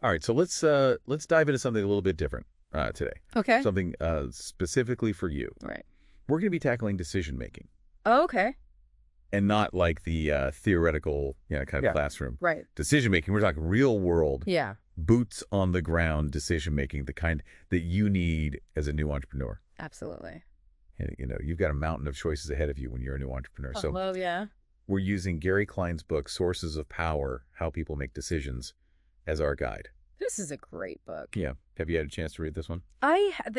All right, so let's dive into something a little bit different today. Okay. Something specifically for you. Right. We're going to be tackling decision making, Oh, okay. and not like the theoretical, kind of Yeah. classroom Right. decision making. We're talking real world, Yeah. boots on the ground decision making, the kind that you need as a new entrepreneur. Absolutely. And, you've got a mountain of choices ahead of you when you're a new entrepreneur. So Well, yeah. we're using Gary Klein's book, Sources of Power: How People Make Decisions, as our guide. This is a great book. Yeah. Have you had a chance to read this one?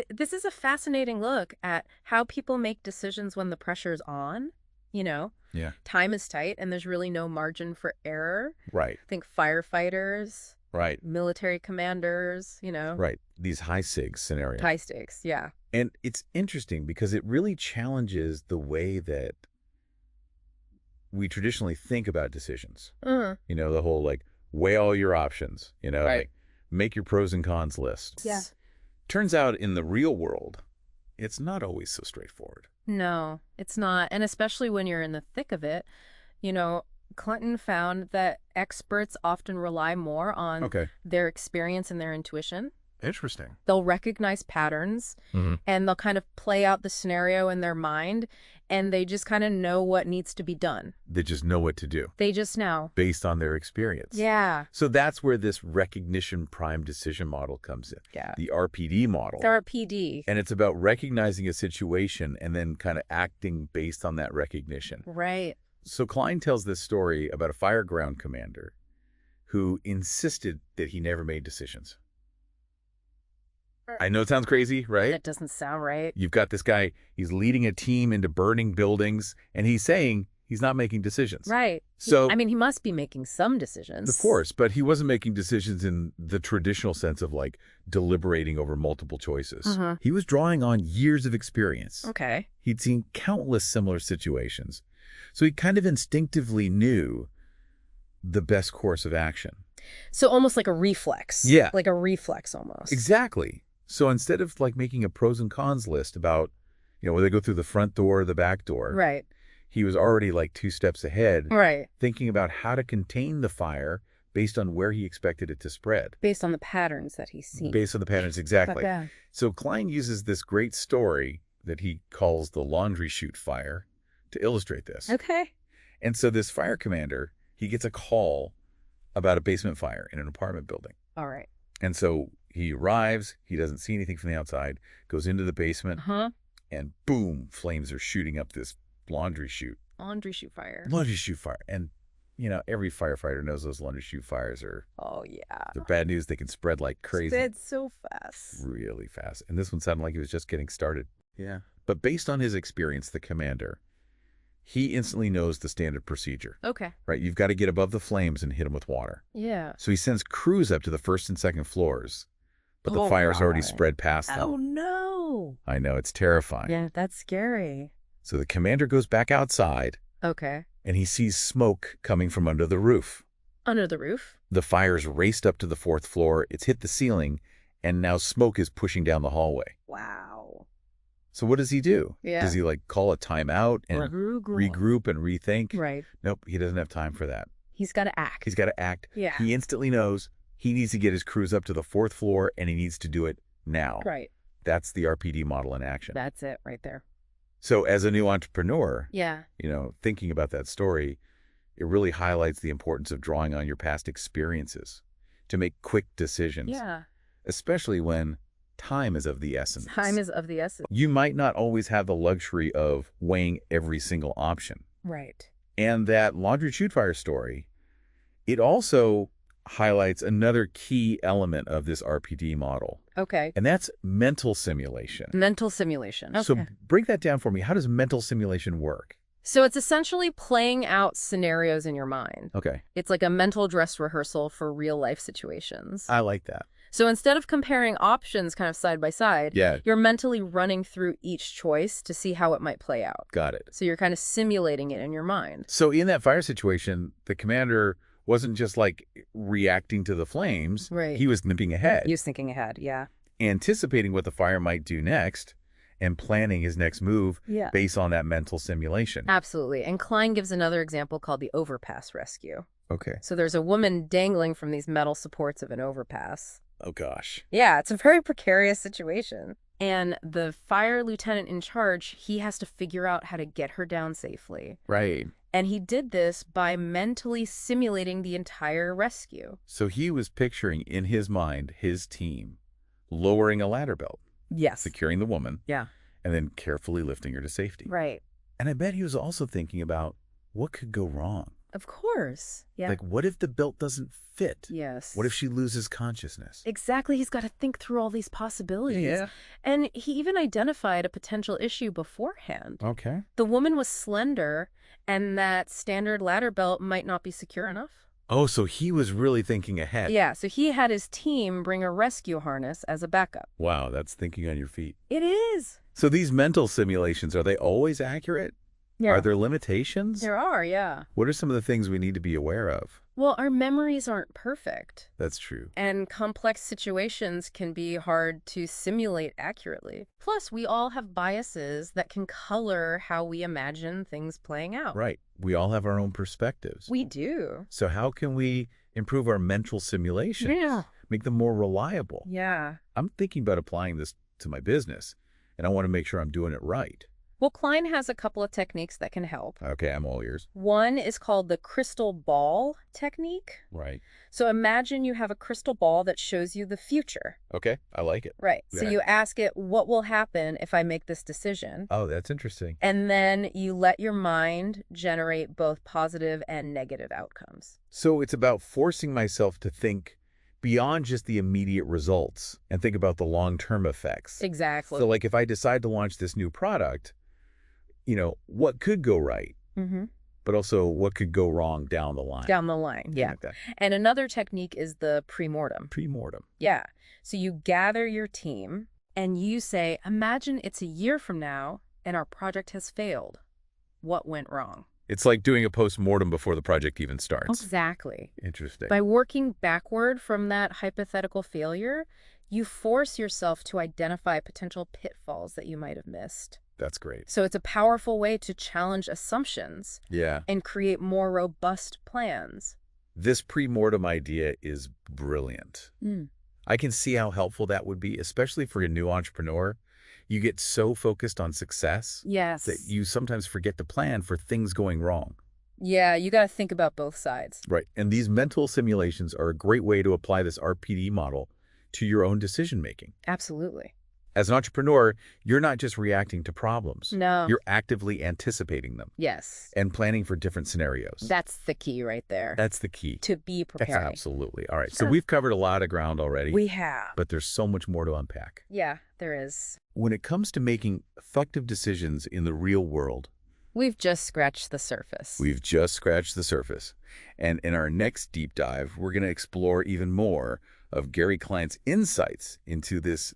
This is a fascinating look at how people make decisions when the pressure's on. Yeah. Time is tight and there's really no margin for error. Right. Think firefighters, Right. military commanders, Right. These high stakes scenarios. high stakes. Yeah. And it's interesting because it really challenges the way that we traditionally think about decisions. The whole weigh all your options, Right. like make your pros and cons list. Yeah. Turns out in the real world, it's not always so straightforward. No, it's not. And especially when you're in the thick of it, Clinton found that experts often rely more on Okay. their experience and their intuition. Interesting. They'll recognize patterns and they'll kind of play out the scenario in their mind and they just kind of know what needs to be done. They just know what to do They just know. based on their experience. Yeah. So that's where this recognition prime decision model comes in. Yeah. The RPD model. They're a PD. And it's about recognizing a situation and then kind of acting based on that recognition. Right. So Klein tells this story about a fireground commander who insisted that he never made decisions. I know it sounds crazy, right? That doesn't sound right. You've got this guy, he's leading a team into burning buildings, and he's saying he's not making decisions. Right. So, I mean, he must be making some decisions. of course, but he wasn't making decisions in the traditional sense of deliberating over multiple choices. He was drawing on years of experience. Okay. He'd seen countless similar situations. So he kind of instinctively knew the best course of action. So almost like a reflex. Yeah. Like a reflex almost. Exactly. So instead of making a pros and cons list about, whether they go through the front door or the back door, Right. he was already 2 steps ahead, Right. thinking about how to contain the fire based on where he expected it to spread. Based on the patterns that he's seen. Based on the patterns, exactly. Yeah. So Klein uses this great story that he calls the laundry chute fire to illustrate this. Okay. And so this fire commander, he gets a call about a basement fire in an apartment building. All right. And so he arrives, he doesn't see anything from the outside, goes into the basement, and boom, flames are shooting up this laundry chute. Laundry chute fire. Laundry chute fire. And, every firefighter knows those laundry chute fires are, Oh, yeah. they're bad news. They can spread like crazy. Spread so fast. Really fast. And this one sounded like he was just getting started. Yeah. But based on his experience, the commander, he instantly knows the standard procedure. Okay. Right? You've got to get above the flames and hit them with water. Yeah. So he sends crews up to the first and second floors, but the fire's already spread past them. Oh, no. I know, it's terrifying. Yeah, that's scary. So the commander goes back outside, Okay. and he sees smoke coming from under the roof. Under the roof? The fire's raced up to the 4th floor, it's hit the ceiling, and now smoke is pushing down the hallway. Wow. So what does he do? Yeah. Does he call a timeout and regroup and rethink? Right. Nope, he doesn't have time for that. He's got to act. He's got to act. Yeah. He instantly knows he needs to get his crews up to the 4th floor, and he needs to do it now. Right. That's the RPD model in action. That's it right there. So as a new entrepreneur, Yeah. thinking about that story, it really highlights the importance of drawing on your past experiences to make quick decisions. Yeah. Especially when time is of the essence. Time is of the essence. You might not always have the luxury of weighing every single option. Right. And that laundry chute fire story, it also highlights another key element of this RPD model. Okay. And that's mental simulation. Mental simulation. Okay. So break that down for me. How does mental simulation work? So it's essentially playing out scenarios in your mind. Okay. It's like a mental dress rehearsal for real life situations. I like that. So instead of comparing options kind of side by side, Yeah. you're mentally running through each choice to see how it might play out. Got it. So you're kind of simulating it in your mind. So in that fire situation, the commander wasn't just reacting to the flames. Right. He was nipping ahead, He was thinking ahead, yeah. anticipating what the fire might do next and planning his next move Yeah. based on that mental simulation. Absolutely. And Klein gives another example called the overpass rescue. Okay. So there's a woman dangling from these metal supports of an overpass. Oh, gosh. Yeah, it's a very precarious situation. And the fire lieutenant in charge, he has to figure out how to get her down safely. Right. And he did this by mentally simulating the entire rescue. So he was picturing in his mind his team lowering a ladder belt, Yes. securing the woman, Yeah. and then carefully lifting her to safety. Right. And I bet he was also thinking about what could go wrong. Of course. Yeah. Like, what if the belt doesn't fit? Yes. What if she loses consciousness? Exactly. He's got to think through all these possibilities. Yeah. And he even identified a potential issue beforehand. Okay. The woman was slender, and that standard ladder belt might not be secure enough. Oh, so he was really thinking ahead. Yeah, so he had his team bring a rescue harness as a backup. Wow, that's thinking on your feet. It is. So these mental simulations, are they always accurate? Yeah. Are there limitations? There are, yeah. What are some of the things we need to be aware of? Well, our memories aren't perfect. That's true. And complex situations can be hard to simulate accurately. Plus, we all have biases that can color how we imagine things playing out. Right. We all have our own perspectives. We do. So how can we improve our mental simulations? Yeah. Make them more reliable? Yeah. I'm thinking about applying this to my business, and I want to make sure I'm doing it right. Well, Klein has a couple of techniques that can help. Okay, I'm all ears. One is called the crystal ball technique. Right. So imagine you have a crystal ball that shows you the future. Okay, I like it. Right. So Yeah. you ask it, what will happen if I make this decision? Oh, that's interesting. And then you let your mind generate both positive and negative outcomes. So it's about forcing myself to think beyond just the immediate results and think about the long-term effects. Exactly. So like if I decide to launch this new product, what could go right, Mm-hmm. but also what could go wrong down the line. Down the line, Something yeah. like that. And another technique is the premortem. Pre-mortem. Yeah. So you gather your team and you say, imagine it's a year from now and our project has failed. What went wrong? It's like doing a post-mortem before the project even starts. Exactly. Interesting. By working backward from that hypothetical failure, you force yourself to identify potential pitfalls that you might have missed. That's great. So it's a powerful way to challenge assumptions Yeah. and create more robust plans. This pre-mortem idea is brilliant. I can see how helpful that would be, especially for a new entrepreneur. You get so focused on success Yes. that you sometimes forget to plan for things going wrong. Yeah, you got to think about both sides. Right. And these mental simulations are a great way to apply this RPD model to your own decision-making. Absolutely. As an entrepreneur, you're not just reacting to problems. No. You're actively anticipating them Yes. and planning for different scenarios. That's the key right there. That's the key. To be prepared. Absolutely. All right. So Sure. we've covered a lot of ground already, We have. but there's so much more to unpack. Yeah, there is. When it comes to making effective decisions in the real world, We've just scratched the surface. we've just scratched the surface. And in our next deep dive, we're going to explore even more of Gary Klein's insights into this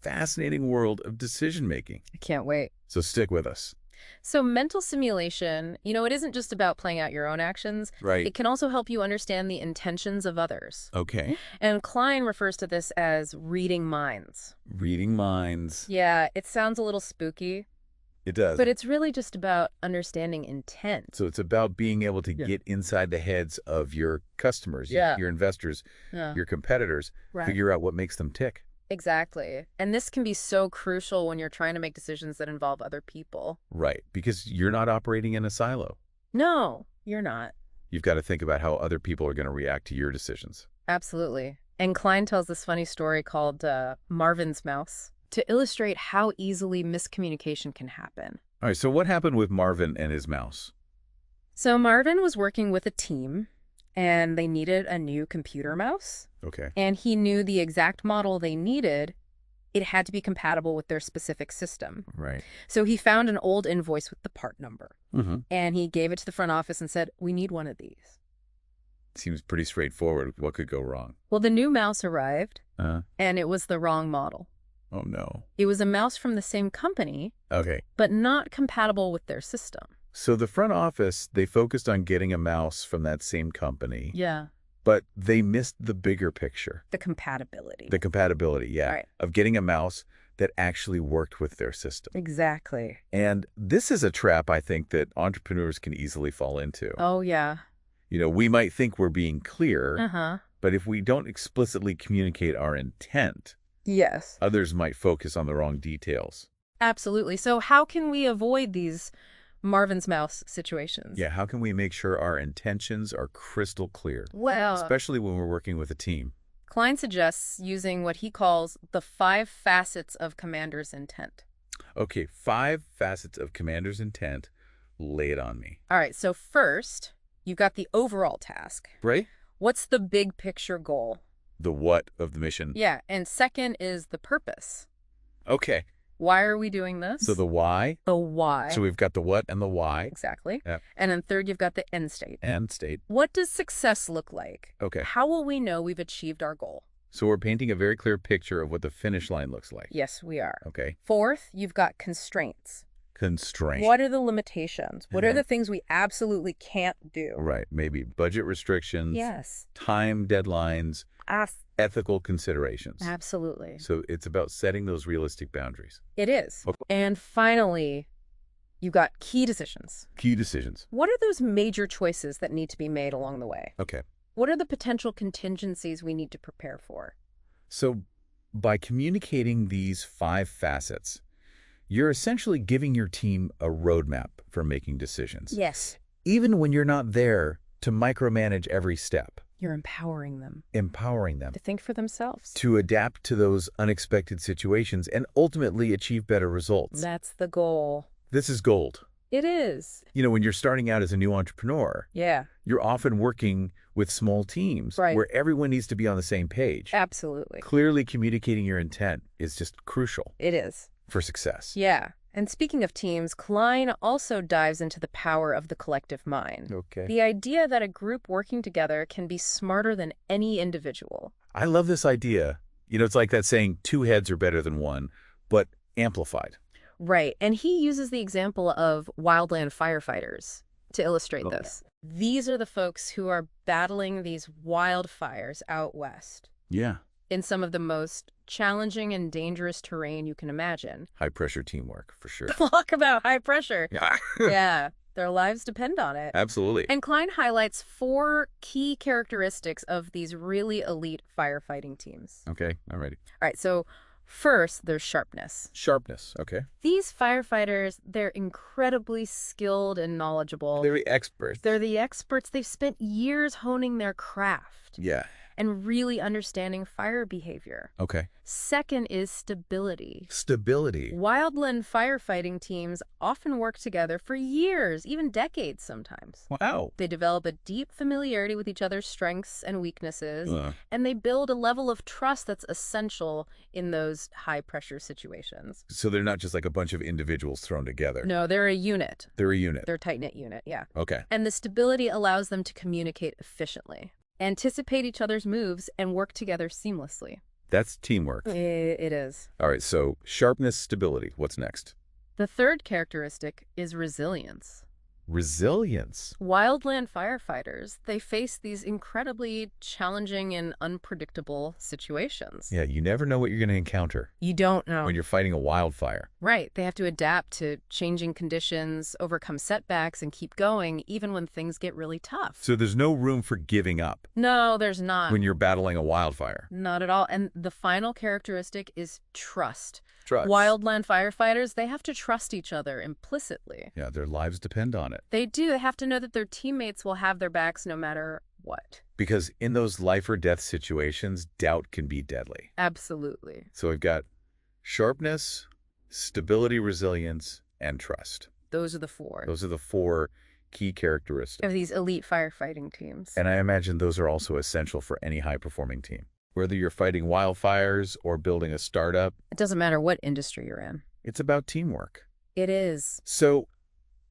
fascinating world of decision-making. I can't wait. So stick with us. So mental simulation, it isn't just about playing out your own actions. Right. It can also help you understand the intentions of others. Okay. And Klein refers to this as reading minds. Reading minds. Yeah, it sounds a little spooky, It does. but it's really just about understanding intent. So it's about being able to get inside the heads of your customers, your investors, Yeah. your competitors, Right. figure out what makes them tick. Exactly. And this can be so crucial when you're trying to make decisions that involve other people. Right. Because you're not operating in a silo. No, you're not. You've got to think about how other people are going to react to your decisions. Absolutely. And Klein tells this funny story called Marvin's Mouse to illustrate how easily miscommunication can happen. All right. So what happened with Marvin and his mouse? So Marvin was working with a team, and they needed a new computer mouse. Okay. And he knew the exact model they needed. It had to be compatible with their specific system. Right. So he found an old invoice with the part number, Mm-hmm. and he gave it to the front office and said, we need one of these. Seems pretty straightforward. What could go wrong? Well, the new mouse arrived, Uh, and it was the wrong model. oh, no. It was a mouse from the same company, Okay. but not compatible with their system. So the front office, they focused on getting a mouse from that same company, Yeah. but they missed the bigger picture. The compatibility. The compatibility, yeah, Right. of getting a mouse that actually worked with their system. Exactly. And this is a trap, I think, that entrepreneurs can easily fall into. Oh, yeah. We might think we're being clear, Uh-huh. but if we don't explicitly communicate our intent, Yes. others might focus on the wrong details. Absolutely. So how can we avoid these Marvin's Mouse situations? Yeah, how can we make sure our intentions are crystal clear, Well, especially when we're working with a team? Klein suggests using what he calls the 5 facets of commander's intent. Okay, 5 facets of commander's intent. Lay it on me. All right, so first, you've got the overall task. Right? What's the big picture goal? The what of the mission. Yeah, and second is the purpose. Okay, Why are we doing this? so the why. The why. So we've got the what and the why. Exactly. Yep. And then third, you've got the end state. And state. What does success look like? Okay, How will we know we've achieved our goal? so we're painting a very clear picture of what the finish line looks like. Yes, we are. Okay, Fourth, you've got constraints. constraint. What are the limitations? What are the things we absolutely can't do? Right, maybe budget restrictions, Yes. time deadlines, ethical considerations. Absolutely. So it's about setting those realistic boundaries. It is. Okay. And finally, you've got key decisions. Key decisions. What are those major choices that need to be made along the way? Okay. What are the potential contingencies we need to prepare for? So by communicating these 5 facets, you're essentially giving your team a roadmap for making decisions. Yes. Even when you're not there to micromanage every step, You're empowering them empowering them to think for themselves. to adapt to those unexpected situations and ultimately achieve better results. That's the goal. This is gold. It is. When you're starting out as a new entrepreneur, Yeah, you're often working with small teams Right. where everyone needs to be on the same page. absolutely. Clearly communicating your intent is just crucial It is. for success. Yeah. And speaking of teams, Klein also dives into the power of the collective mind. Okay. The idea that a group working together can be smarter than any individual. I love this idea. It's like that saying, 2 heads are better than one, but amplified. Right. And he uses the example of wildland firefighters to illustrate Okay. this. These are the folks who are battling these wildfires out west Yeah. in some of the most challenging and dangerous terrain you can imagine. High pressure teamwork, for sure. Talk about high pressure. Yeah. Yeah. Their lives depend on it. Absolutely. And Klein highlights 4 key characteristics of these really elite firefighting teams. Okay. All righty. All right, so first, there's sharpness. Sharpness. Okay. These firefighters, they're incredibly skilled and knowledgeable. They're the experts. They're the experts. They've spent years honing their craft Yeah. and really understanding fire behavior. Okay. Second is stability. Stability. Wildland firefighting teams often work together for years, even decades sometimes. Wow. They develop a deep familiarity with each other's strengths and weaknesses, Uh, and they build a level of trust that's essential in those high-pressure situations. so they're not just like a bunch of individuals thrown together. No, they're a unit. They're a unit. They're a tight-knit unit, yeah. Okay. And the stability allows them to communicate efficiently, anticipate each other's moves, and work together seamlessly. That's teamwork. It is. All right. So sharpness, stability. What's next? The third characteristic is resilience. Resilience. Wildland firefighters, they face these incredibly challenging and unpredictable situations. Yeah. You never know what you're going to encounter You don't know. when you're fighting a wildfire. Right. They have to adapt to changing conditions, overcome setbacks, and keep going even when things get really tough. So there's no room for giving up No, there's not. when you're battling a wildfire. Not at all. And the final characteristic is trust. Trust. Wildland firefighters, they have to trust each other implicitly. Yeah. Their lives depend on it. They do. They have to know that their teammates will have their backs no matter what. Because in those life or death situations, doubt can be deadly. Absolutely. So we've got sharpness, stability, resilience, and trust. Those are the 4 Those are the 4 key characteristics. of these elite firefighting teams. And I imagine those are also essential for any high-performing team. Whether you're fighting wildfires or building a startup, It doesn't matter what industry you're in. it's about teamwork. It is. So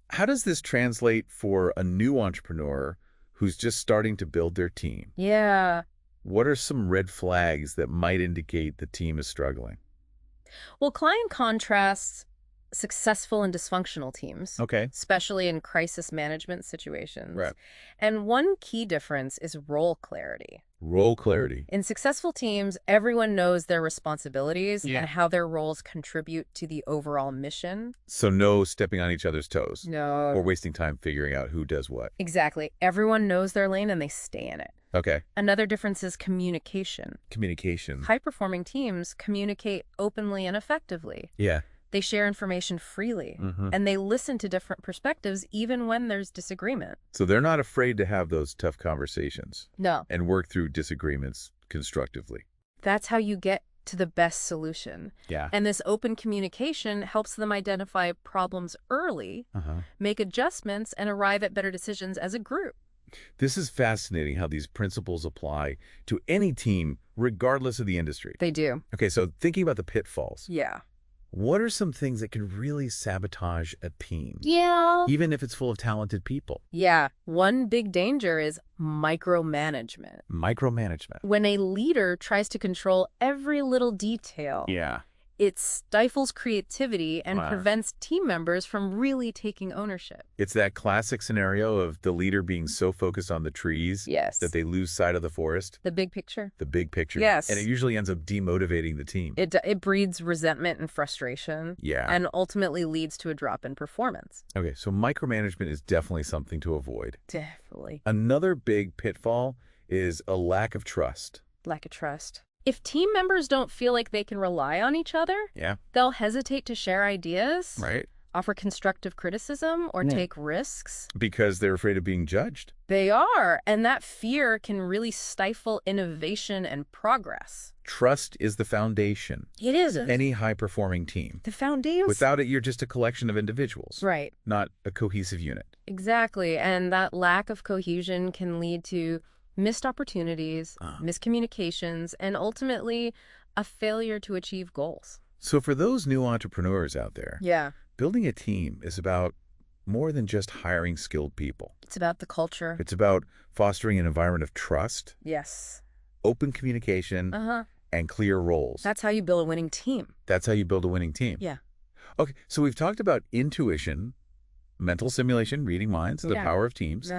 how does this translate for a new entrepreneur who's just starting to build their team? Yeah. What are some red flags that might indicate the team is struggling? Well, Klein contrasts successful and dysfunctional teams, Okay. especially in crisis management situations. Right. And one key difference is role clarity. Role clarity. In successful teams, everyone knows their responsibilities Yeah. and how their roles contribute to the overall mission. So no stepping on each other's toes No. or wasting time figuring out who does what. Exactly. Everyone knows their lane and they stay in it. Okay. Another difference is communication. Communication. High-performing teams communicate openly and effectively. Yeah. They share information freely, and they listen to different perspectives even when there's disagreement. So they're not afraid to have those tough conversations No, and work through disagreements constructively. that's how you get to the best solution. Yeah. And this open communication helps them identify problems early, make adjustments, and arrive at better decisions as a group. This is fascinating how these principles apply to any team, regardless of the industry. They do. Okay, so thinking about the pitfalls, Yeah. what are some things that can really sabotage a team, Yeah. even if it's full of talented people? Yeah. One big danger is micromanagement. Micromanagement. When a leader tries to control every little detail, Yeah. it stifles creativity and Wow. prevents team members from really taking ownership. It's that classic scenario of the leader being so focused on the trees Yes. that they lose sight of the forest, The big picture. the big picture. Yes. And it usually ends up demotivating the team. It breeds resentment and frustration. Yeah. And ultimately leads to a drop in performance. Okay, so micromanagement is definitely something to avoid. Definitely. Another big pitfall is a lack of trust. Lack of trust. If team members don't feel like they can rely on each other, Yeah. they'll hesitate to share ideas, Right. offer constructive criticism, or take risks. Because they're afraid of being judged. They are, and that fear can really stifle innovation and progress. Trust is the foundation It is. of any high-performing team. The foundation. Without it, you're just a collection of individuals, Right. not a cohesive unit. Exactly. And that lack of cohesion can lead to missed opportunities, miscommunications, and ultimately a failure to achieve goals. So for those new entrepreneurs out there, Yeah. building a team is about more than just hiring skilled people. It's about the culture. It's about fostering an environment of trust, Yes. open communication, and clear roles. That's how you build a winning team. That's how you build a winning team. Yeah. Okay, so we've talked about intuition, mental simulation, reading minds, the Yeah. power of teams,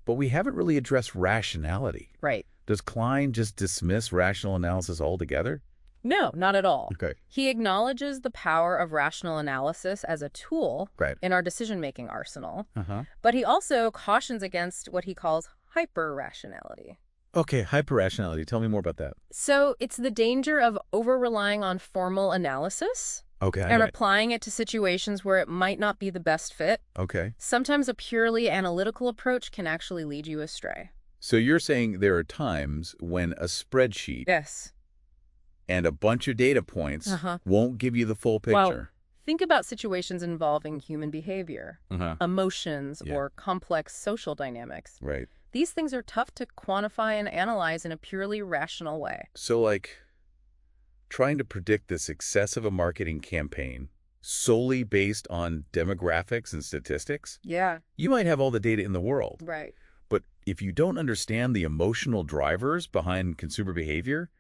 but we haven't really addressed rationality. Right. Does Klein just dismiss rational analysis altogether? No, not at all. Okay. He acknowledges the power of rational analysis as a tool Right. in our decision-making arsenal, Uh-huh. but he also cautions against what he calls hyper-rationality. Okay, hyperrationality. Tell me more about that. So it's the danger of over-relying on formal analysis Okay. and applying it to situations where it might not be the best fit. Okay. Sometimes a purely analytical approach can actually lead you astray. So you're saying there are times when a spreadsheet Yes. and a bunch of data points won't give you the full Well, picture. think about situations involving human behavior, emotions, Yeah. or complex social dynamics. Right. These things are tough to quantify and analyze in a purely rational way. So like trying to predict the success of a marketing campaign solely based on demographics and statistics, Yeah. you might have all the data in the world. Right. But if you don't understand the emotional drivers behind consumer behavior,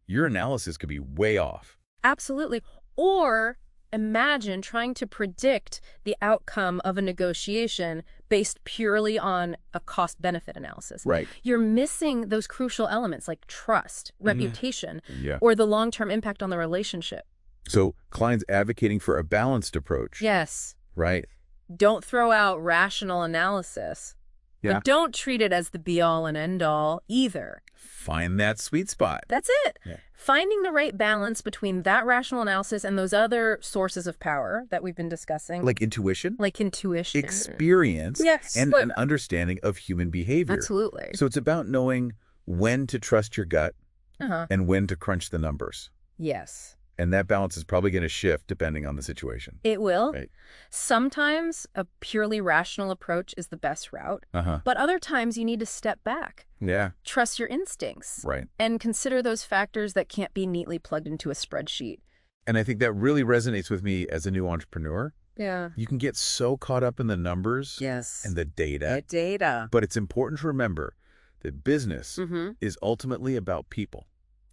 your analysis could be way off. Absolutely. Or imagine trying to predict the outcome of a negotiation based purely on a cost-benefit analysis. Right. You're missing those crucial elements like trust, reputation, Yeah. or the long-term impact on the relationship. So Klein's advocating for a balanced approach. Yes. Right. Don't throw out rational analysis, Yeah. but don't treat it as the be-all and end-all either. Find that sweet spot. That's it. Yeah. Finding the right balance between that rational analysis and those other sources of power that we've been discussing. Like intuition, Like intuition. experience, Yes, and but- an understanding of human behavior. Absolutely. So it's about knowing when to trust your gut Uh-huh. and when to crunch the numbers. Yes. And that balance is probably going to shift depending on the situation. It will. Right. Sometimes a purely rational approach is the best route, Uh-huh. but other times you need to step back, Yeah. trust your instincts, Right. and consider those factors that can't be neatly plugged into a spreadsheet. And I think that really resonates with me as a new entrepreneur. Yeah. You can get so caught up in the numbers Yes. and the data, data. but it's important to remember that business Mm-hmm. is ultimately about people.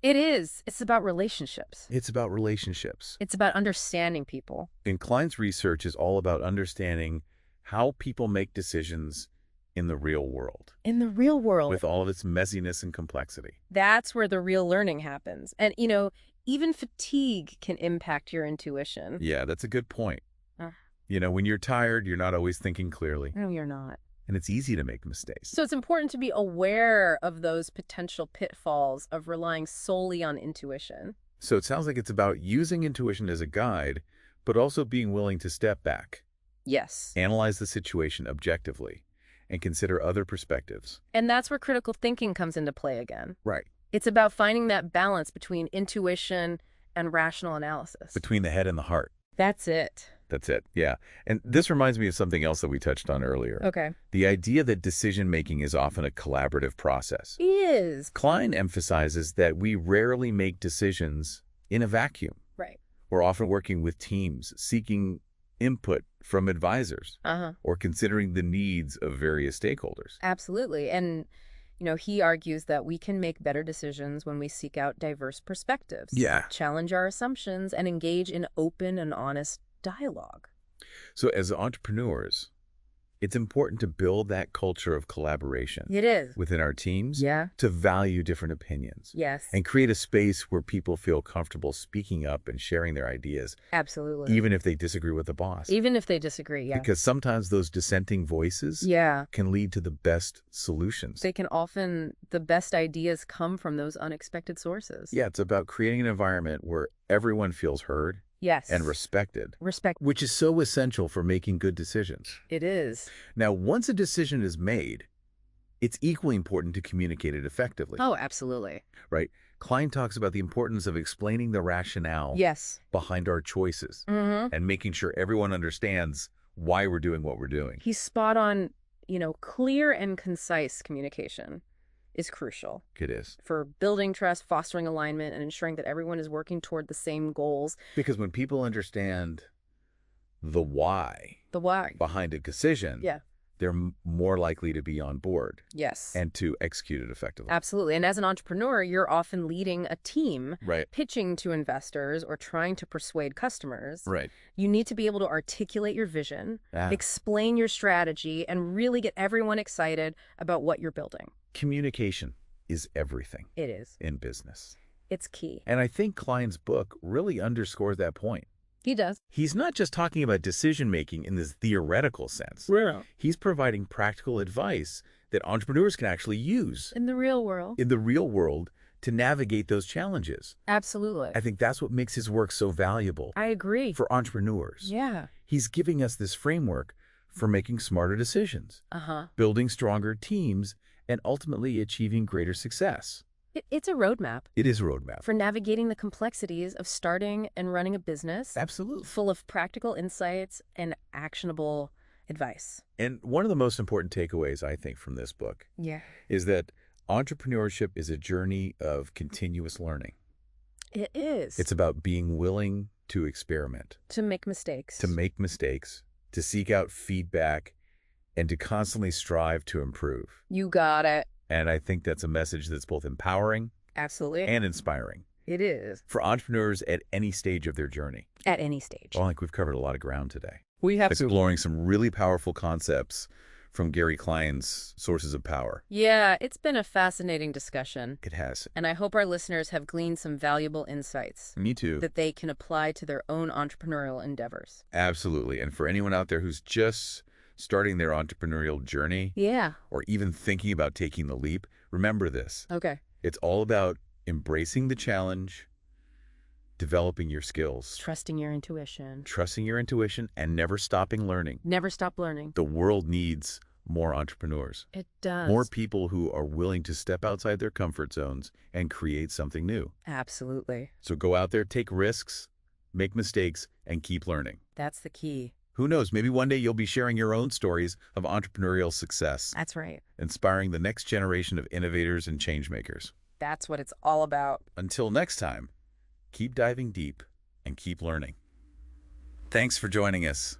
It is. It's about relationships. It's about relationships. It's about understanding people. And Klein's research is all about understanding how people make decisions in the real world, In the real world, with all of its messiness and complexity. that's where the real learning happens. And, even fatigue can impact your intuition. Yeah, that's a good point. Uh, When you're tired, you're not always thinking clearly, no, you're not. and it's easy to make mistakes. So it's important to be aware of those potential pitfalls of relying solely on intuition. So it sounds like it's about using intuition as a guide, but also being willing to step back, Yes. analyze the situation objectively, and consider other perspectives. And that's where critical thinking comes into play again. Right. It's about finding that balance between intuition and rational analysis. Between the head and the heart. That's it. That's it. Yeah. And this reminds me of something else that we touched on earlier. Okay. The idea that decision-making is often a collaborative process. Is. Klein emphasizes that we rarely make decisions in a vacuum. Right. We're often working with teams, seeking input from advisors, or considering the needs of various stakeholders. Absolutely. And, he argues that we can make better decisions when we seek out diverse perspectives. Yeah. Challenge our assumptions and engage in open and honest dialogue. So as entrepreneurs, it's important to build that culture of collaboration It is. within our teams, Yeah. to value different opinions, Yes. and create a space where people feel comfortable speaking up and sharing their ideas, Absolutely. even if they disagree with the boss. Even if they disagree, yeah. Because sometimes those dissenting voices Yeah. can lead to the best solutions. The best ideas come from those unexpected sources. Yeah, it's about creating an environment where everyone feels heard Yes. and respected, Respect. which is so essential for making good decisions. It is. Now, once a decision is made, it's equally important to communicate it effectively, Oh, absolutely. right? Klein talks about the importance of explaining the rationale Yes. behind our choices Mm-hmm. and making sure everyone understands why we're doing what we're doing. He's spot on. Clear and concise communication is crucial It is. for building trust, fostering alignment, and ensuring that everyone is working toward the same goals. Because when people understand the why The why. behind a decision, Yeah. they're more likely to be on board Yes. and to execute it effectively. Absolutely. And as an entrepreneur, you're often leading a team, Right. pitching to investors or trying to persuade customers. Right. You need to be able to articulate your vision, Ah. explain your strategy, and really get everyone excited about what you're building. Communication is everything It is. in business. It's key. And I think Klein's book really underscores that point. He does. He's not just talking about decision-making in this theoretical sense. Real. He's providing practical advice that entrepreneurs can actually use In the real world. in the real world to navigate those challenges. Absolutely. I think that's what makes his work so valuable I agree. for entrepreneurs. Yeah. He's giving us this framework for making smarter decisions, Uh-huh. building stronger teams, and ultimately achieving greater success. It's a roadmap It is a roadmap. for navigating the complexities of starting and running a business Absolutely. full of practical insights and actionable advice. And one of the most important takeaways, I think, from this book Yeah. is that entrepreneurship is a journey of continuous learning. It is. It's about being willing to experiment, to make mistakes. to make mistakes, to seek out feedback, and to constantly strive to improve. You got it. And I think that's a message that's both empowering Absolutely. and inspiring It is. for entrepreneurs at any stage of their journey. At any stage. Well, I think we've covered a lot of ground today. We have Exploring some really powerful concepts from Gary Klein's Sources of Power. Yeah, it's been a fascinating discussion. It has. And I hope our listeners have gleaned some valuable insights Me too. that they can apply to their own entrepreneurial endeavors. Absolutely. And for anyone out there who's just starting their entrepreneurial journey Yeah. or even thinking about taking the leap, remember this. Okay. It's all about embracing the challenge, developing your skills, Trusting your intuition. trusting your intuition, and never stopping learning. Never stop learning. The world needs more entrepreneurs, It does. more people who are willing to step outside their comfort zones and create something new. Absolutely. So go out there, take risks, make mistakes, and keep learning. That's the key. Who knows, maybe one day you'll be sharing your own stories of entrepreneurial success, That's right. inspiring the next generation of innovators and changemakers. That's what it's all about. Until next time, keep diving deep and keep learning. Thanks for joining us.